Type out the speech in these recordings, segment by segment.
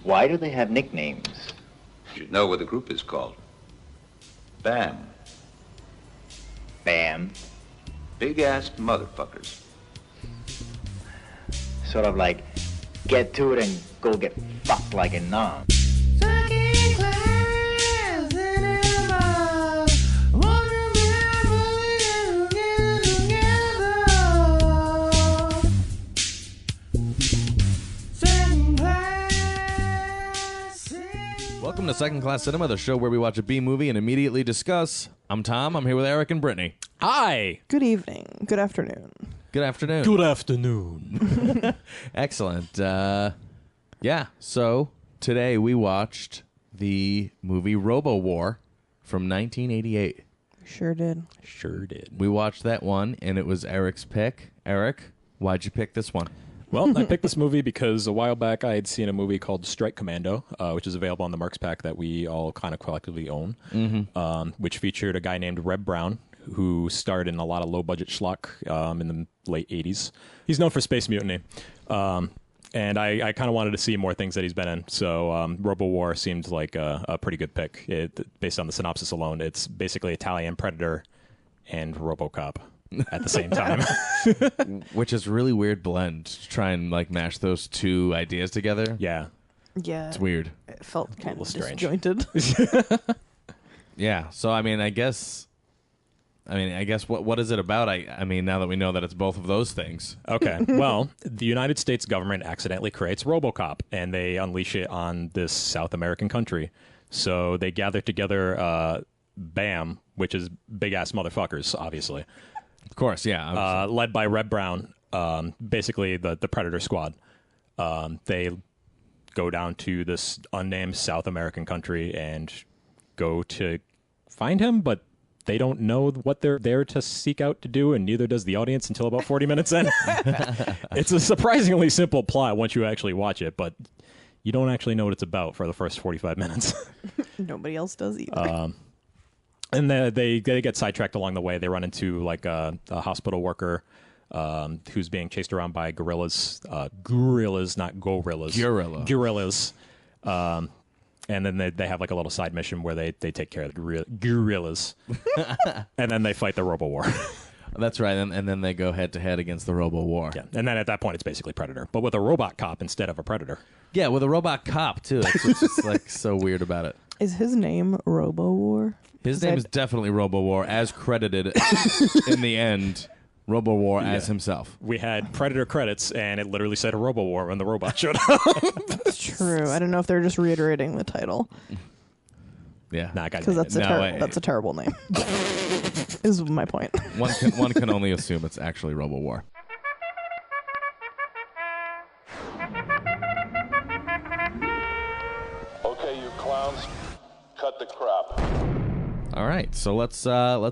Why do they have nicknames? You should know what the group is called. B.A.M. B.A.M. Big-ass motherfuckers. Sort of like, get to it and go get fucked like a nom. Welcome to Second Class Cinema, the show where we watch a B movie and immediately discuss. I'm Tom. I'm here with Erik and Brittany. Hi. Good evening. Good afternoon. Good afternoon. Good afternoon. Excellent. Yeah, so today we watched the movie RoboWar from 1988. Sure did. Sure did. We watched that one, and it was Erik's pick. Erik, why'd you pick this one? Well, I picked this movie because a while back I had seen a movie called Strike Commando, which is available on the Mercs pack that we all kind of collectively own, which featured a guy named Reb Brown, who starred in a lot of low-budget schlock in the late 80s. He's known for Space Mutiny. And I kind of wanted to see more things that he's been in. So RoboWar seemed like a pretty good pick. Based on the synopsis alone, it's basically Italian Predator and RoboCop at the same time. Which is a really weird blend to try and like mash those two ideas together. Yeah. Yeah. It's weird. It felt kind of strange. disjointed. Yeah. So I guess what is it about? I mean, now that we know that it's both of those things. Okay. Well, the United States government accidentally creates RoboCop, and they unleash it on this South American country. So they gather together B.A.M, which is big-ass motherfuckers, obviously. Of course, yeah. Led by Reb Brown, basically the Predator squad. They go down to this unnamed South American country and go to find him, but they don't know what they're there to seek out to do, and neither does the audience until about 40 minutes in. It's a surprisingly simple plot once you actually watch it, but you don't actually know what it's about for the first 45 minutes. Nobody else does either. And they get sidetracked along the way. They run into like a hospital worker who's being chased around by gorillas. Gorillas, not gorillas. Gorillas. And then they have like a little side mission where they take care of the gorillas. And then they fight the RoboWar. That's right. And then they go head-to-head against the RoboWar. Yeah. And then at that point, it's basically Predator, but with a robot cop instead of a Predator. Yeah, with a robot cop, too. That's what's just like so weird about it. Is his name RoboWar? His name is definitely RoboWar, as credited in the end. RoboWar as himself. We had Predator credits, and it literally said RoboWar when the robot showed up. That's true. I don't know if they're just reiterating the title. Yeah. Nah, because that's a terrible name. Is my point. One can only assume it's actually RoboWar. Okay, you clowns, cut the crap. All right, so let's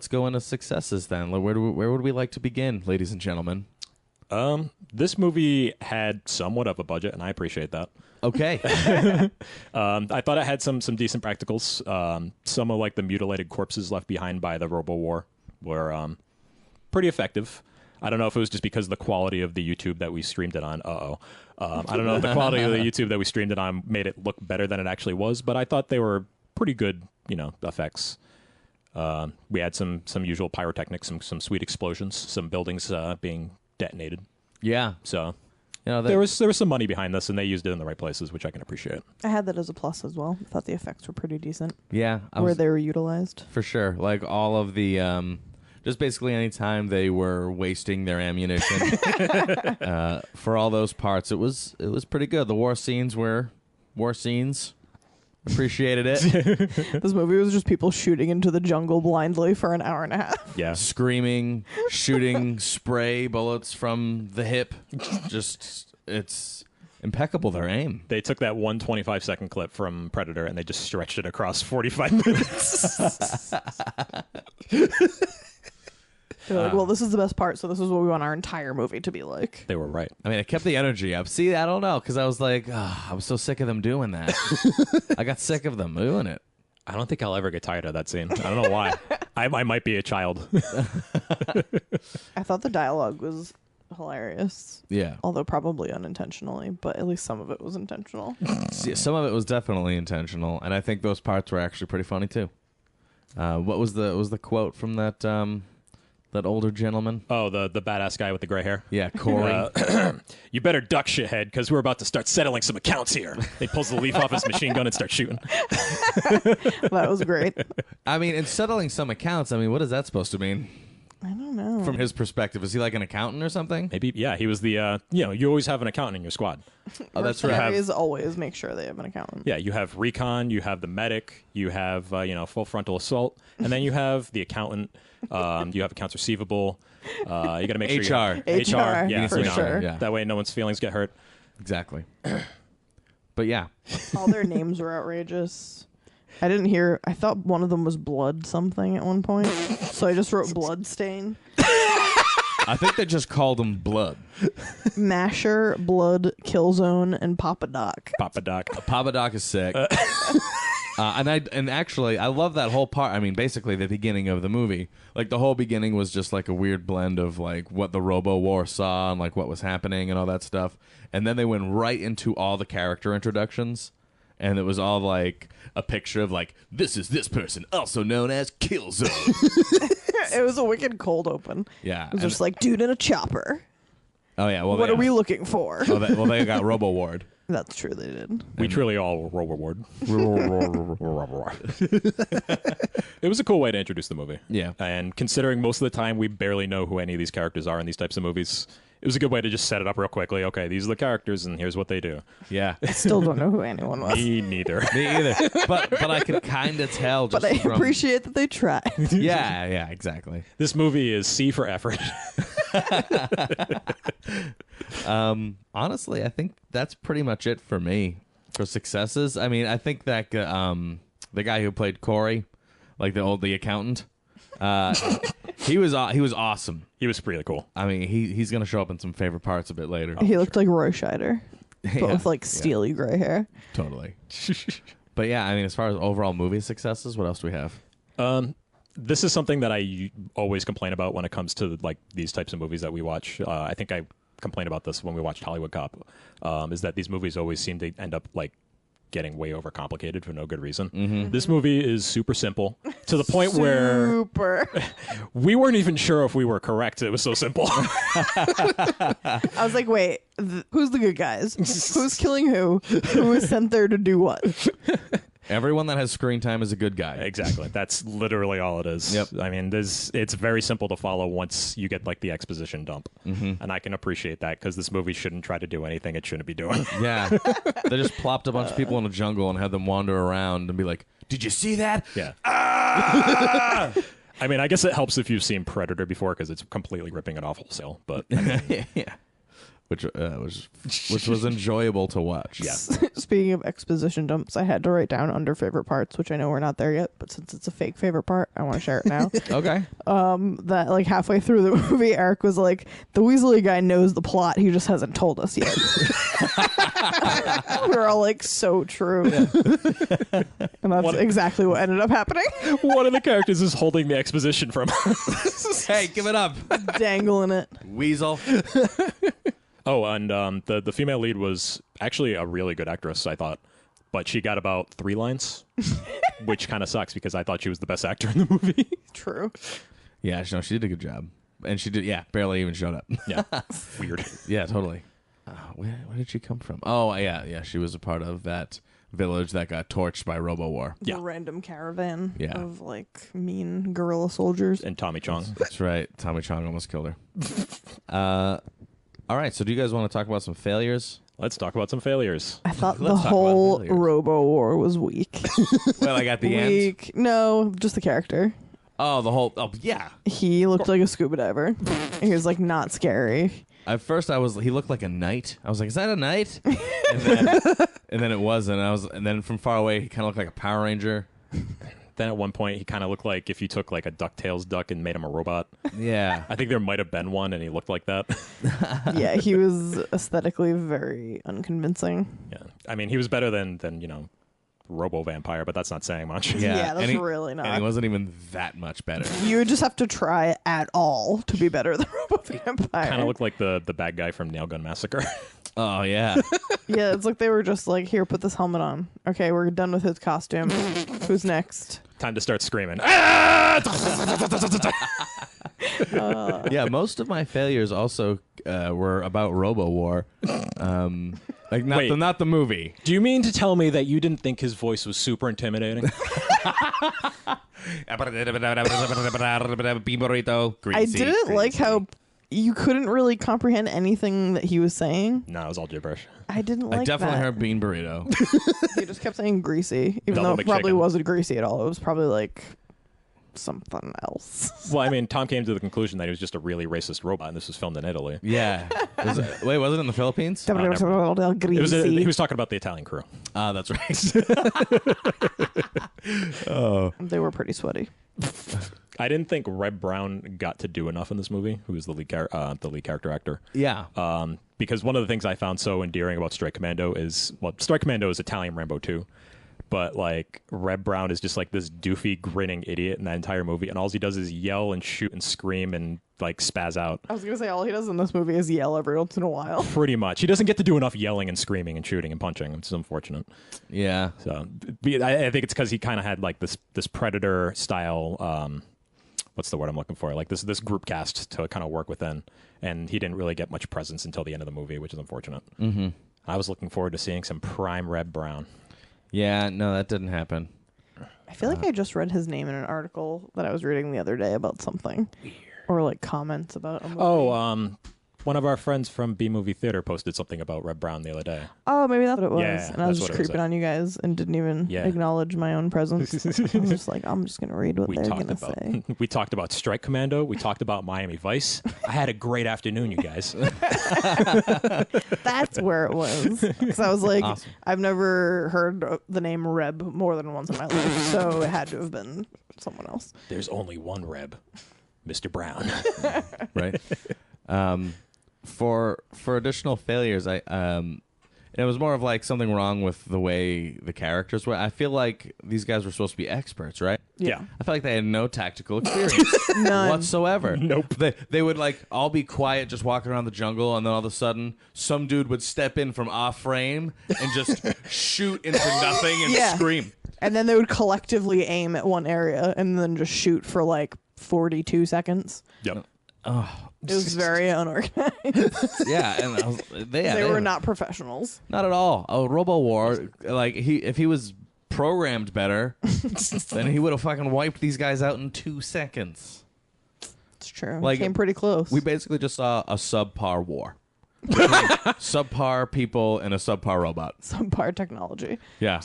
go into successes then. Where would we like to begin, ladies and gentlemen? This movie had somewhat of a budget, and I appreciate that. Okay. I thought it had some decent practicals. Some of like the mutilated corpses left behind by the RoboWar were pretty effective. I don't know if it was just because of the quality of the YouTube that we streamed it on. I don't know if the quality of the YouTube that we streamed it on made it look better than it actually was, but I thought they were pretty good, effects. We had some usual pyrotechnics, some sweet explosions, some buildings being detonated. Yeah. So there was some money behind this, and they used it in the right places, which I can appreciate. I had that as a plus as well. I thought the effects were pretty decent. Yeah. Where they were utilized. For sure. Like all of the... just basically any time they were wasting their ammunition for all those parts, it was pretty good. The war scenes were war scenes. Appreciated it. This movie was just people shooting into the jungle blindly for an hour and a half. Yeah. Screaming, shooting spray bullets from the hip. Just, it's impeccable, their aim. They took that 125-second clip from Predator and they just stretched it across 45 minutes. They're like, well, this is the best part, so this is what we want our entire movie to be like. They were right. I mean, it kept the energy up. See, I don't know, because I was like, I was so sick of them doing that. I got sick of them doing it. I don't think I'll ever get tired of that scene. I don't know why. I might be a child. I thought the dialogue was hilarious. Yeah. Although probably unintentionally, but at least some of it was intentional. Some of it was definitely intentional, and I think those parts were actually pretty funny too. What was the quote from that that older gentleman? Oh, the badass guy with the gray hair. Yeah, Corey. You better duck, shithead, because we're about to start settling some accounts here. He pulls the leaf off his machine gun and starts shooting. That was great. I mean, in settling some accounts, I mean, what is that supposed to mean? I don't know. From his perspective, is he like an accountant or something? Maybe, yeah, he was the, you always have an accountant in your squad. Oh, that's right. Mercenaries always make sure they have an accountant. Yeah, you have recon, you have the medic, you have, full frontal assault, and then you have the accountant, you have accounts receivable, you got to make sure HR. HR, yeah, for sure. Yeah. That way no one's feelings get hurt. Exactly. But yeah. All their names were outrageous. I thought one of them was Blood something at one point, so I just wrote Bloodstain. I think they just called him Blood. Masher, Blood, Killzone, and Papa Doc. Papa Doc. Papa Doc is sick. And actually, I love that whole part. I mean, basically the beginning of the movie. Like, the whole beginning was just like a weird blend of like what the RoboWar saw and like what was happening and all that stuff. And then they went right into all the character introductions. And it was all like a picture of like, this is this person, also known as Killzone. It was a wicked cold open. Yeah. It was just like, dude in a chopper. Oh, yeah. Well, What are we looking for? they got RoboWar. That's true, they did. We truly all were reward. It was a cool way to introduce the movie. Yeah. And considering most of the time we barely know who any of these characters are in these types of movies, it was a good way to just set it up real quickly. Okay, these are the characters, and here's what they do. Yeah. I still don't know who anyone was. Me neither. Me either. But I could kind of tell just But I from... appreciate that they tried. Yeah, exactly. This movie is C for effort. Honestly, I think that's pretty much it for me for successes. I mean, I think that the guy who played Corey, like the accountant, he was awesome. He was really cool. I mean, he's gonna show up in some favorite parts a bit later. He looked like Roy Scheider, but Yeah, with like yeah. steely gray hair. Totally. But yeah, I mean, as far as overall movie successes, what else do we have? This is something that I always complain about when it comes to like these types of movies that we watch. I think I complained about this when we watched Hollywood Cop. Is that these movies always seem to end up like getting way overcomplicated for no good reason. Mm-hmm. This movie is super simple to the point where Super. we weren't even sure if we were correct. It was so simple. I was like, wait, who's the good guys? Who's killing who? Who is sent there to do what? Everyone that has screen time is a good guy. Exactly. That's literally all it is. Yep. I mean, it's very simple to follow once you get like the exposition dump. Mm-hmm. And I can appreciate that because this movie shouldn't try to do anything it shouldn't be doing. Yeah. They just plopped a bunch of people in a jungle and had them wander around and be like, "Did you see that?" Yeah. I mean, I guess it helps if you've seen Predator before because it's completely ripping it off wholesale. But I mean, Yeah. Which was enjoyable to watch. Yeah. Speaking of exposition dumps, I had to write down under favorite parts, which I know we're not there yet, but since it's a fake favorite part, I want to share it now. Okay. That like halfway through the movie, Eric was like, "The Weasley guy knows the plot, he just hasn't told us yet." We're all like, so true. And that's exactly what ended up happening. one of the characters is holding the exposition from us. Hey, give it up, Dangling it. Weasel. Oh, and the female lead was actually a really good actress, I thought. But she got about 3 lines, which kind of sucks because I thought she was the best actor in the movie. True. Yeah, no, she did a good job, and she did. Yeah, barely even showed up. Yeah, weird. Yeah, totally. Where did she come from? Oh, yeah. She was a part of that village that got torched by RoboWar. Yeah. The random caravan Yeah. of like mean guerrilla soldiers. And Tommy Chong. That's right. Tommy Chong almost killed her. All right. So, do you guys want to talk about some failures? Let's talk about some failures. I thought the Let's talk about whole failures. RoboWar was weak. Well, I got the end. Weak. No, just the character. Oh, the whole. Oh, yeah. He looked like a scuba diver. He was like not scary. At first, he looked like a knight. I was like, "Is that a knight?" and then it wasn't. And then from far away, he kind of looked like a Power Ranger. Then at one point, he kind of looked like if you took like a DuckTales duck and made him a robot. Yeah. I think there might have been one, and he looked like that. Yeah, he was aesthetically very unconvincing. Yeah, I mean, he was better than robo-vampire, but that's not saying much. Yeah, that's really not. And he wasn't even that much better. You would just have to try at all to be better than RoboVampire. Kind of looked like the bad guy from Nail Gun Massacre. Oh, yeah. Yeah, it's like they were just like, here, put this helmet on. Okay, we're done with his costume. Who's next? Time to start screaming. Yeah, most of my failures also were about RoboWar. Like, not the movie. Do you mean to tell me that you didn't think his voice was super intimidating? I didn't like how you couldn't really comprehend anything that he was saying. No, it was all gibberish. I didn't like I definitely that. heard bean burrito. He just kept saying greasy, even Double though it probably McChicken. wasn't greasy at all. It was probably like something else. Well, I mean, Tom came to the conclusion that he was just a really racist robot, and this was filmed in Italy. Yeah. Was it in the Philippines? He Greasy. was talking about the Italian crew. Ah, that's right. They were pretty sweaty. I didn't think Reb Brown got to do enough in this movie, who is the lead character actor. Yeah. Because one of the things I found so endearing about Strike Commando is, well, Strike Commando is Italian Rambo 2, but like Reb Brown is just like this doofy, grinning idiot in that entire movie, and all he does is yell and shoot and scream and like spaz out. I was gonna say all he does in this movie is yell every once in a while. Pretty much. He doesn't get to do enough yelling and screaming and shooting and punching. It's unfortunate. Yeah. So I think it's because he kind of had like this Predator style. What's the word I'm looking for? Like this group cast to kind of work within, and he didn't really get much presence until the end of the movie, which is unfortunate. Mm-hmm. I was looking forward to seeing some prime Reb Brown. Yeah, no, that didn't happen. I feel like I just read his name in an article that I was reading the other day about something. Weird. Or like comments about a movie. Oh, one of our friends from B Movie Theater posted something about Reb Brown the other day. Oh, maybe that's what it was. Yeah, and I was that's just what it was. creeping on you guys and didn't even acknowledge my own presence. I was just like, I'm just going to read what they're going to say. We talked about Strike Commando. We talked about Miami Vice. I had a great afternoon, you guys. That's where it was. Because I was like, Awesome. I've never heard the name Reb more than once in my life. So it had to have been someone else. There's only one Reb, Mr. Brown. Right. For additional failures, it was more of like something wrong with the way the characters were. I feel like these guys were supposed to be experts, right? Yeah. I feel like they had no tactical experience None. whatsoever. Nope. They would like all be quiet, just walking around the jungle, and then all of a sudden, some dude would step in from off frame and just shoot into nothing and scream. And then they would collectively aim at one area and then just shoot for like 42 seconds. Yep. It was very unorganized. Yeah, and They were not professionals. not at all. Oh, RoboWar, like if he was programmed better, then he would have fucking wiped these guys out in 2 seconds. It's true. Like, Came pretty close. We basically just saw a subpar war. Subpar people and a subpar robot. Subpar technology. Yeah.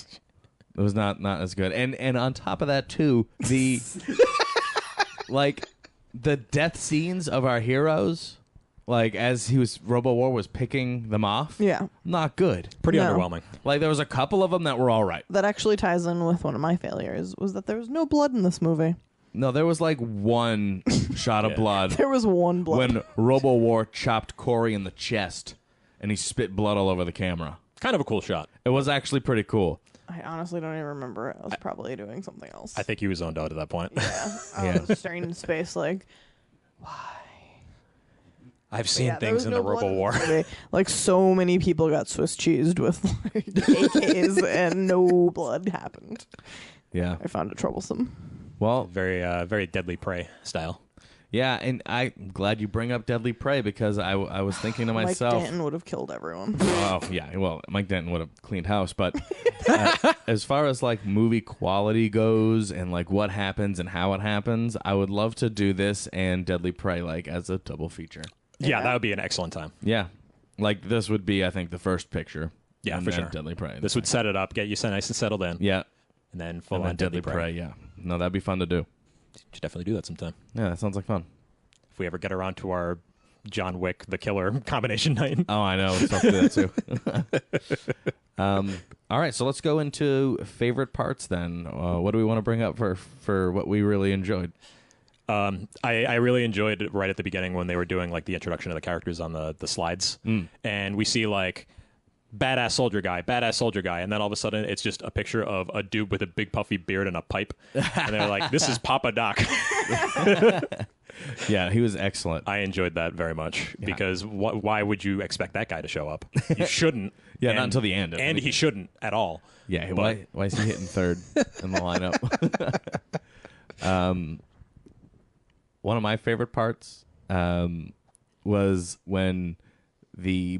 It was not as good. And on top of that too, the like the death scenes of our heroes, like as RoboWar was picking them off. Yeah. Not good. Pretty No. underwhelming. Like there was a couple of them that were all right. That actually ties in with one of my failures, was that there was no blood in this movie. No, there was like one shot of blood There was one blood. when RoboWar chopped Corey in the chest and he spit blood all over the camera. Kind of a cool shot. It was actually pretty cool. I honestly don't even remember it. I was probably doing something else. I think he was zoned out at that point. I was staring into space like, I've seen yeah, there things was in no the blood RoboWar. this movie. Like so many people got Swiss cheesed with like AKs and no blood happened. Yeah. I found it troublesome. Well, Very Deadly Prey style. yeah, and I'm glad you bring up Deadly Prey because I was thinking to myself, Mike Danton would have killed everyone. oh yeah, well Mike Denton would have cleaned house, but as far as like movie quality goes and like what happens and how it happens, I would love to do this and Deadly Prey like as a double feature. Yeah, that would be an excellent time. Yeah, like this would be I think the first picture. Yeah, and for then sure. Deadly Prey. This would set it up, get you nice and settled in. Yeah, And then full and on then Deadly Prey. Yeah, no, that'd be fun to do. Should definitely do that sometime. Yeah, that sounds like fun. If we ever get around to our John Wick, the Killer combination night. Oh, I know. Let's do that too. All right, so let's go into favorite parts then. What do we want to bring up for what we really enjoyed? I really enjoyed it right at the beginning when they were doing like the introduction of the characters on the slides. And we see like badass soldier guy, and then all of a sudden it's just a picture of a dude with a big puffy beard and a pipe, and they're like, "This is Papa Doc." Yeah, he was excellent. I enjoyed that very much because why would you expect that guy to show up? You shouldn't. Yeah, not until the end. And he shouldn't at all. Yeah, why is he hitting third in the lineup? One of my favorite parts was when the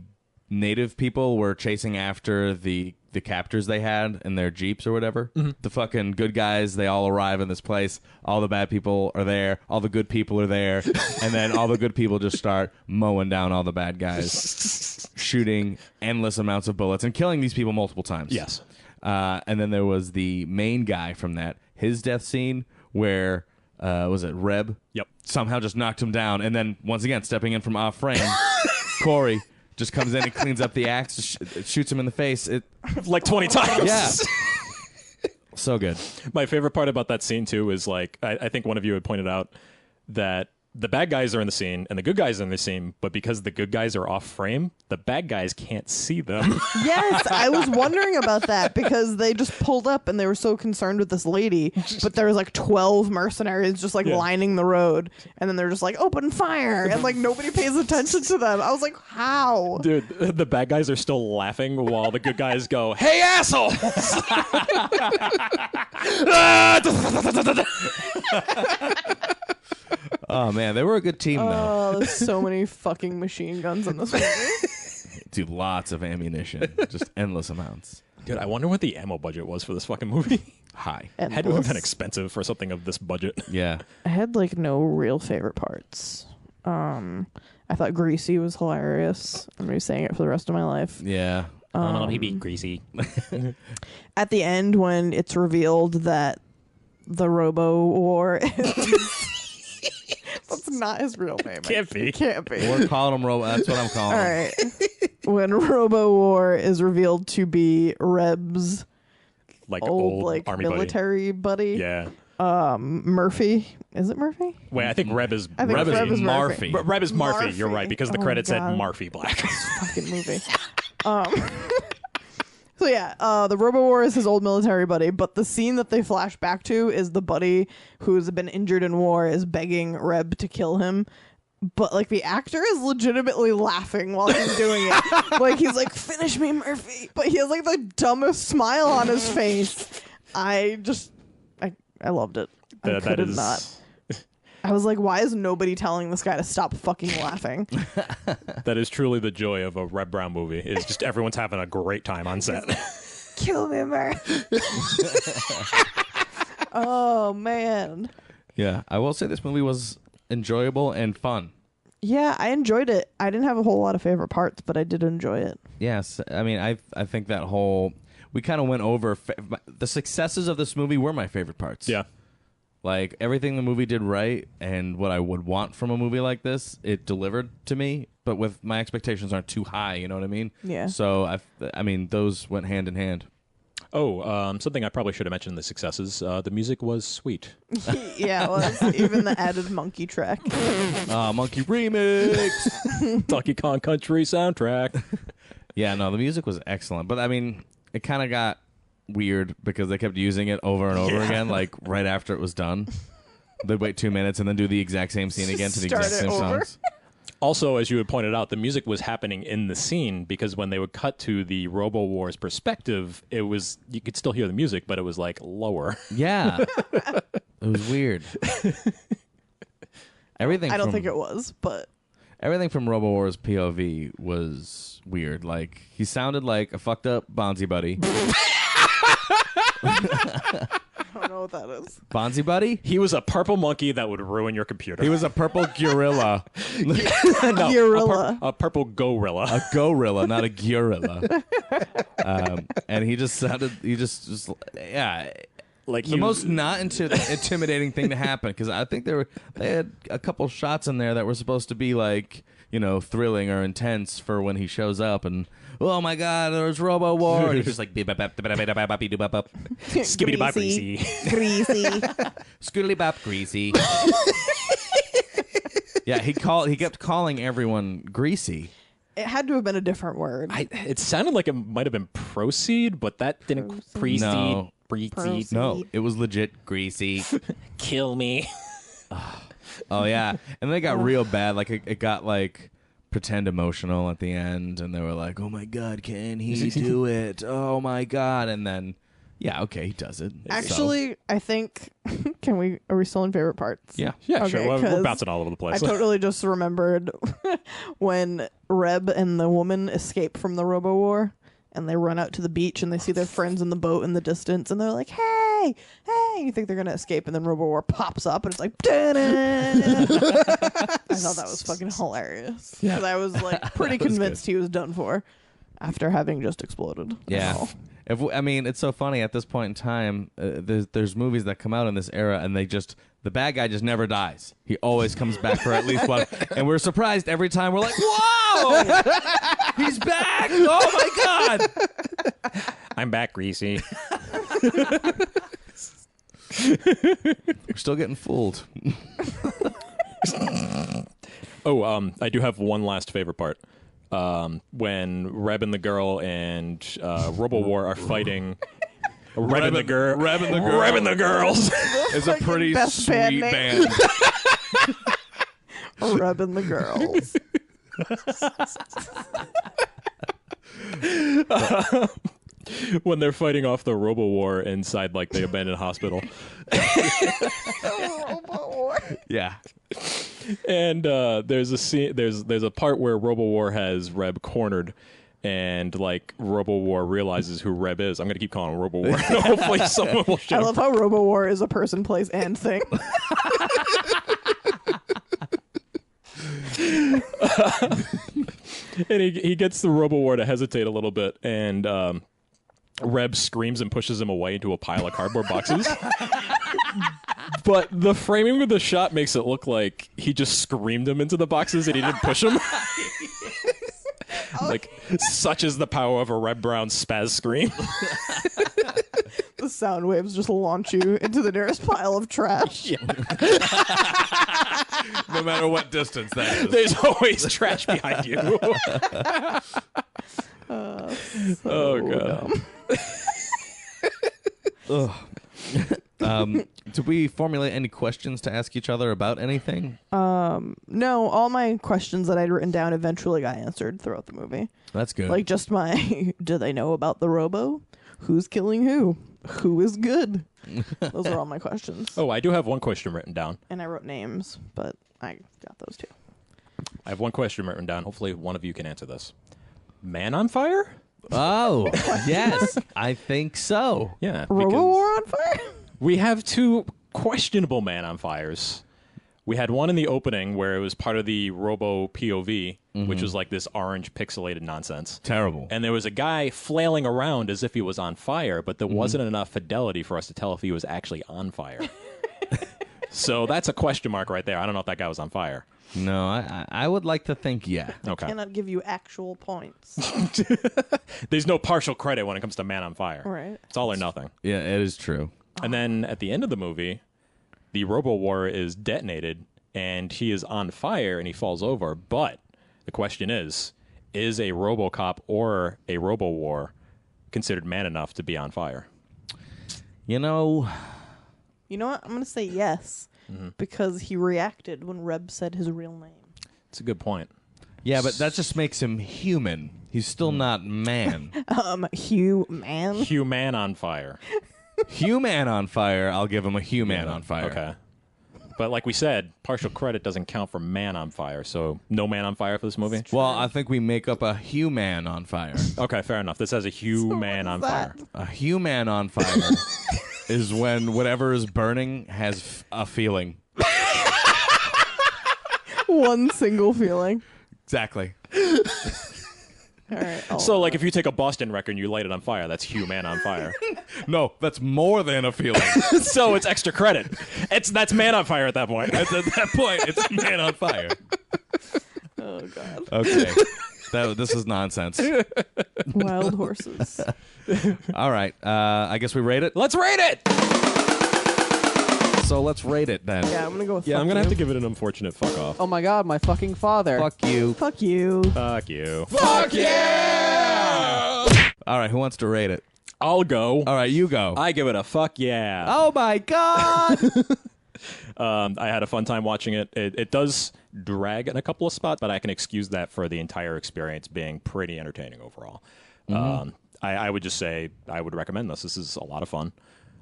native people were chasing after the captors they had in their jeeps or whatever. The fucking good guys, they all arrive in this place. All the bad people are there. All the good people are there. And then all the good people just start mowing down all the bad guys, shooting endless amounts of bullets and killing these people multiple times. Yes. And then there was the main guy from that, his death scene where, was it Reb? Yep. Somehow just knocked him down. And then, once again, stepping in from off frame, Corey just comes in and cleans up the axe, shoots him in the face. Like 20 times. Yeah. So good. My favorite part about that scene, too, is like, I think one of you had pointed out that the bad guys are in the scene and the good guys are in the scene, but because the good guys are off frame, the bad guys can't see them. Yes, I was wondering about that because they just pulled up and they were so concerned with this lady, but there was like 12 mercenaries just like lining the road, and then they're just like, open fire, and like nobody pays attention to them. I was like, how? Dude, the bad guys are still laughing while the good guys go, "Hey, asshole!" Oh, man, they were a good team, though. Oh, there's so many fucking machine guns in this movie. Dude, lots of ammunition. Just endless amounts. Dude, I wonder what the ammo budget was for this fucking movie. High. Had to have been expensive for something of this budget. Yeah. I had like no real favorite parts. I thought Greasy was hilarious. I'm gonna be saying it for the rest of my life. Yeah. He beat Greasy. At the end, when it's revealed that the RoboWar is that's not his real name. Can't be. Can't be. We're calling him Robo. That's what I'm calling All him. right. When RoboWar is revealed to be Reb's Like old like army military buddy. Yeah. Murphy. Is it Murphy? Wait, I think Reb is I think Reb is Murphy. Reb is Murphy. Murphy. You're right, because the Oh my credit said God. Murphy Black. Fucking movie. So yeah, the RoboWar is his old military buddy, but the scene that they flash back to is the buddy who's been injured in war is begging Reb to kill him. But like the actor is legitimately laughing while he's doing it. Like he's like, "Finish me, Murphy." But he has like the dumbest smile on his face. I loved it. I could not. I was like, why is nobody telling this guy to stop fucking laughing? That is truly the joy of a Reb Brown movie. Is just everyone's having a great time on set. Kill me, Murphy. Oh man. Yeah. I will say this movie was enjoyable and fun. Yeah, I enjoyed it. I didn't have a whole lot of favorite parts, but I did enjoy it. Yes. I mean, I think that whole... We kind of went over... the successes of this movie were my favorite parts. Yeah. Like, everything the movie did right and what I would want from a movie like this, it delivered to me, but with my expectations aren't too high, you know what I mean? Yeah. So, I mean, those went hand in hand. Oh, something I probably should have mentioned in the successes. The music was sweet. Yeah, it was. Even the added monkey track. Monkey Remix! Donkey Kong Country soundtrack. Yeah, no, the music was excellent. But, I mean, it kind of got weird because they kept using it over and over again, like right after it was done. They'd wait 2 minutes and then do the exact same scene again to the Start exact it same over. songs. Also, as you had pointed out, the music was happening in the scene because when they would cut to the RoboWar's perspective, it was you could still hear the music, but it was like lower. Yeah. It was weird. Everything I don't from, think it was, but everything from RoboWar's POV was weird. Like, he sounded like a fucked up Bonzi buddy. I don't know what that is. Bonzi buddy? He was a purple monkey that would ruin your computer. He was a purple gorilla. No, Gorilla. a purple gorilla. A gorilla, not a gorilla. And he just sounded, yeah. Like The most not intimidating thing to happen, because I think they had a couple shots in there that were supposed to be like, you know, thrilling or intense for when he shows up and, oh my God, there's RoboWar. And he's just like, skibbity bop greasy. Greasy. scootily bop greasy. Yeah, he kept calling everyone greasy. It had to have been a different word. It sounded like it might have been proceed, but that didn't precede. No. Proceed. No, it was legit greasy. Kill me. Oh yeah, and they got real bad. Like it got like pretend emotional at the end, and they were like, "Oh my god, can he do it? Oh my god!" And then, yeah, okay, he does it. Actually, I think. Are we still in favorite parts? Yeah. Yeah, Okay, sure. Well, 'cause we're bouncing all over the place. I totally just remembered when Reb and the woman escape from the RoboWar, and they run out to the beach, and they see their friends in the boat in the distance, and they're like, "Hey, hey!" You think they're gonna escape, and then RoboWar pops up, and it's like, "Da-da!" I thought that was fucking hilarious. Yeah. Because I was like pretty convinced he was done for after having just exploded. Yeah. So, I mean, it's so funny at this point in time. There's movies that come out in this era, and the bad guy just never dies. He always comes back for at least one, and we're surprised every time. We're like, "Whoa, he's back! Oh my god!" I'm back, Greasy. We're still getting fooled. I do have one last favorite part. When Reb and the girl and RoboWar are fighting. Reb and the girls. It's a pretty best sweet band name. band. Reb and the girls. When they're fighting off the RoboWar inside like the abandoned hospital. Yeah. And there's a scene. There's a part where RoboWar has Reb cornered, and like RoboWar realizes who Reb is. I'm gonna keep calling him RoboWar. Hopefully, someone will show. I love how RoboWar is a person, place, and thing. And he gets the RoboWar to hesitate a little bit, and Reb screams and pushes him away into a pile of cardboard boxes. But the framing of the shot makes it look like he just screamed him into the boxes and he didn't push him. Like, such is the power of a Reb Brown spaz scream. The sound waves just launch you into the nearest pile of trash. Yeah. No matter what distance that is. There's always trash behind you. God. Did we formulate any questions to ask each other about anything? No, all my questions that I'd written down eventually got answered throughout the movie. That's good. Like just my, do they know about the Robo? Who's killing who? Who is good? Those are all my questions. Oh, I do have one question written down. And I wrote names, but I got those too. I have one question written down. Hopefully one of you can answer this. Man on fire? Oh, yes. I think so. Yeah. RoboWar on fire? We have two questionable man on fires. We had one in the opening where it was part of the Robo POV, which was like this orange pixelated nonsense. Terrible. And there was a guy flailing around as if he was on fire, but there wasn't enough fidelity for us to tell if he was actually on fire. So that's a question mark right there. I don't know if that guy was on fire. No, I would like to think, yeah. Okay. Cannot give you actual points. There's no partial credit when it comes to man on fire. Right. It's all or nothing. Yeah, it is true. And then at the end of the movie, the RoboWar is detonated and he is on fire and he falls over. But the question is a RoboCop or a RoboWar considered man enough to be on fire? You know what? I'm going to say yes. Because he reacted when Reb said his real name. It's a good point. yeah, but that just makes him human. He's still not man. Human. Human on fire. Human on fire, I'll give him a human on fire. Okay. But like we said, partial credit doesn't count for man on fire. So no man on fire for this movie? Well, I think we make up a human on fire. Okay, fair enough. This has a human on fire. A human on fire is when whatever is burning has a feeling. One single feeling. Exactly. All right. So like if you take a Boston record and you light it on fire, that's human on fire. No, that's more than a feeling. So it's extra credit. That's man on fire at that point. At that point, it's man on fire. Oh, God. Okay. This is nonsense. Wild horses. All right. I guess we rate it. Let's rate it! so let's rate it then. Yeah, I'm gonna go with. Yeah, fuck I'm gonna you. have to give it an unfortunate fuck off. Oh my god, my fucking father. Fuck you. Fuck you. Fuck you. Fuck yeah! All right, who wants to rate it? I'll go. All right, you go. I give it a fuck yeah. Oh my god! I had a fun time watching it. It does drag in a couple of spots, but I can excuse that for the entire experience being pretty entertaining overall. I would just say I would recommend this. This is a lot of fun.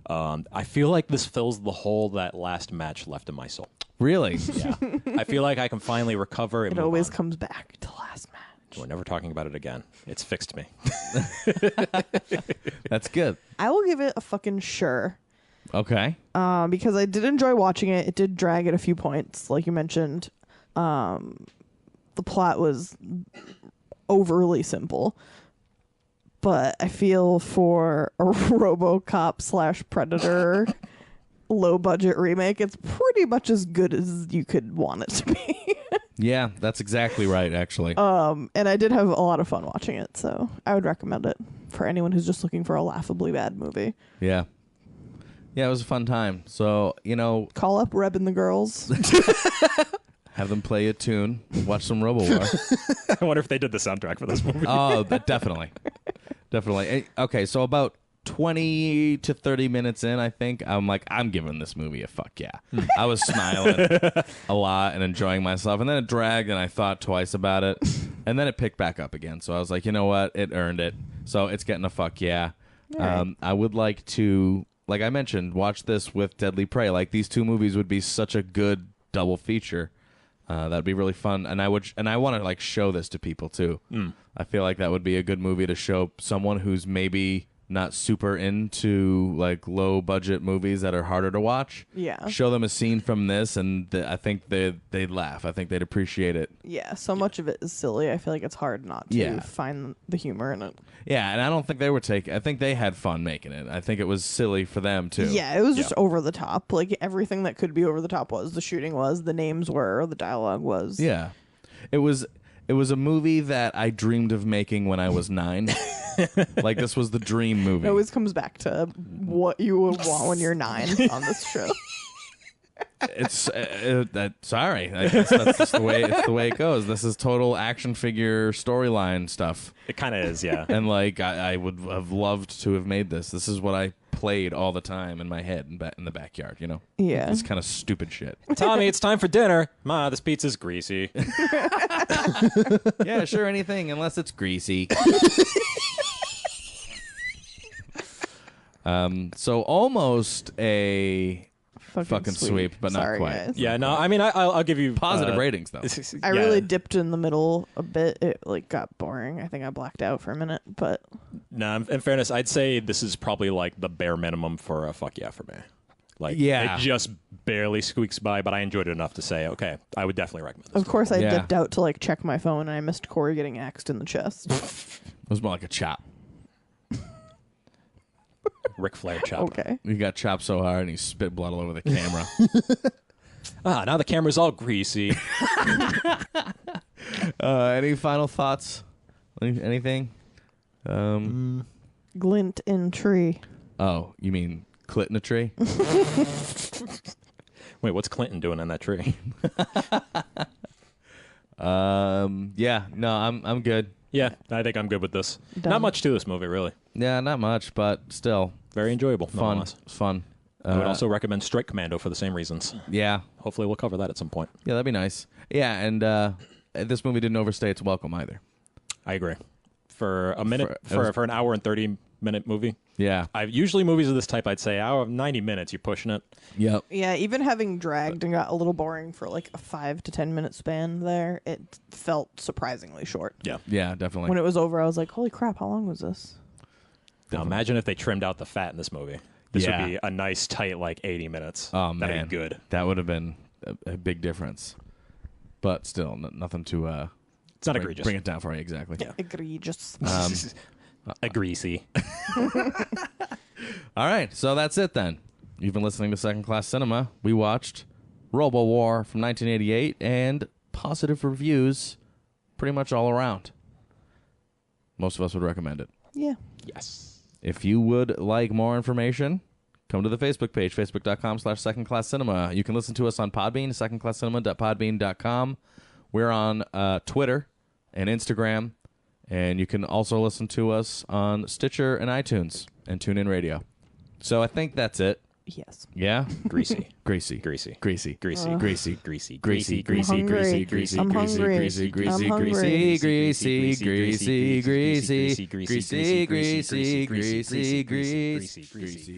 I feel like this fills the hole that last match left in my soul. Really? Yeah. I feel like I can finally recover and It move always on. comes back to last match. We're never talking about it again. It's fixed me. That's good. I will give it a fucking sure. Okay. Because I did enjoy watching it. It did drag at a few points, like you mentioned. The plot was overly simple. But I feel for a RoboCop / Predator low budget remake, it's pretty much as good as you could want it to be. Yeah, that's exactly right, actually. And I did have a lot of fun watching it, so I would recommend it for anyone who's just looking for a laughably bad movie. Yeah. Yeah, it was a fun time. So, Call up Reb and the girls. have them play a tune, watch some RoboWar. I wonder if they did the soundtrack for this movie. Oh, definitely. Definitely. Okay, so about 20 to 30 minutes in, I think, I'm like, I'm giving this movie a fuck yeah. I was smiling a lot and enjoying myself. And then it dragged, and I thought twice about it. And then it picked back up again. So I was like, you know what? It earned it. So it's getting a fuck yeah. Right. I would like to, like I mentioned, watch this with Deadly Prey. Like, these two movies would be such a good double feature. That'd be really fun, and I want to like show this to people too. I feel like that would be a good movie to show someone who's maybe not super into like low budget movies that are harder to watch. Yeah. Show them a scene from this, and I think they'd laugh. I think they'd appreciate it. Yeah, so much of it is silly. I feel like it's hard not to find the humor in it. Yeah, and I don't think they were I think they had fun making it. I think it was silly for them too. Yeah, it was just over the top. Like everything that could be over the top was. The shooting was, the names were, the dialogue was. Yeah. It was a movie that I dreamed of making when I was 9. Like, this was the dream movie. It always comes back to what you would want when you're 9 on this show. It's sorry. I guess that's just the way it goes. This is total action figure storyline stuff. It kind of is, yeah. And like I would have loved to have made this. This is what I played all the time in my head in the backyard, Yeah. This kind of stupid shit. Tommy, it's time for dinner. Ma, this pizza's greasy. Yeah, sure, anything unless it's greasy. So almost a fucking sweep, but Sorry, not quite. guys. Yeah, no, I mean, I'll give you Positive ratings though. I really dipped in the middle a bit. It like got boring. I think I blacked out for a minute, but No, in fairness, I'd say this is probably like the bare minimum for a fuck yeah for me. Like, Yeah. it just barely squeaks by, but I enjoyed it enough to say, okay, I would definitely recommend this. of course I Yeah. dipped out to like check my phone and I missed Corey getting axed in the chest. It was more like a chop. Ric Flair chop. Okay. He got chopped so hard and he spit blood all over the camera. Now the camera's all greasy. Any final thoughts? Anything? Glint in tree. Oh, you mean clit in a tree? Wait, what's Clinton doing in that tree? Yeah, no, I'm good. Yeah, I think I'm good with this. Done. Not much to this movie, really. Yeah, not much, but still Very enjoyable. fun. nonetheless. Fun. I would also recommend Strike Commando for the same reasons. Yeah, Hopefully we'll cover that at some point. yeah, that'd be nice. Yeah, and this movie didn't overstay its welcome either. I agree. For a minute, for an hour and 30-minute movie. Yeah. Usually movies of this type, I'd say, 90 minutes, you're pushing it. Yep. Yeah, even having dragged and got a little boring for like a 5 to 10 minute span there, it felt surprisingly short. Yeah. Yeah, definitely. When it was over, I was like, holy crap, how long was this? Now imagine if they trimmed out the fat in this movie. This Yeah. would be a nice, tight, like 80 minutes. Oh, That'd man. be good. That would have been a big difference. But still, nothing to It's not egregious. bring it down for you, exactly. Egregious. Greasy. All right, so that's it then. You've been listening to Second Class Cinema. We watched RoboWar from 1988 and positive reviews pretty much all around. Most of us would recommend it. Yeah. Yes. If you would like more information, come to the Facebook page, facebook.com/secondclasscinema. You can listen to us on Podbean, secondclasscinema.podbean.com. We're on Twitter and Instagram, and you can also listen to us on Stitcher and iTunes and TuneIn Radio. So I think that's it. Yes. Yeah? Greasy. Greasy. Greasy. Greasy. Greasy. Greasy. Greasy. Greasy. Greasy. I'm hungry. Greasy. I'm hungry. Greasy. Greasy. I'm hungry. Greasy. Greasy. Greasy. Greasy. Greasy. Greasy. Greasy. Greasy. Greasy. Greasy.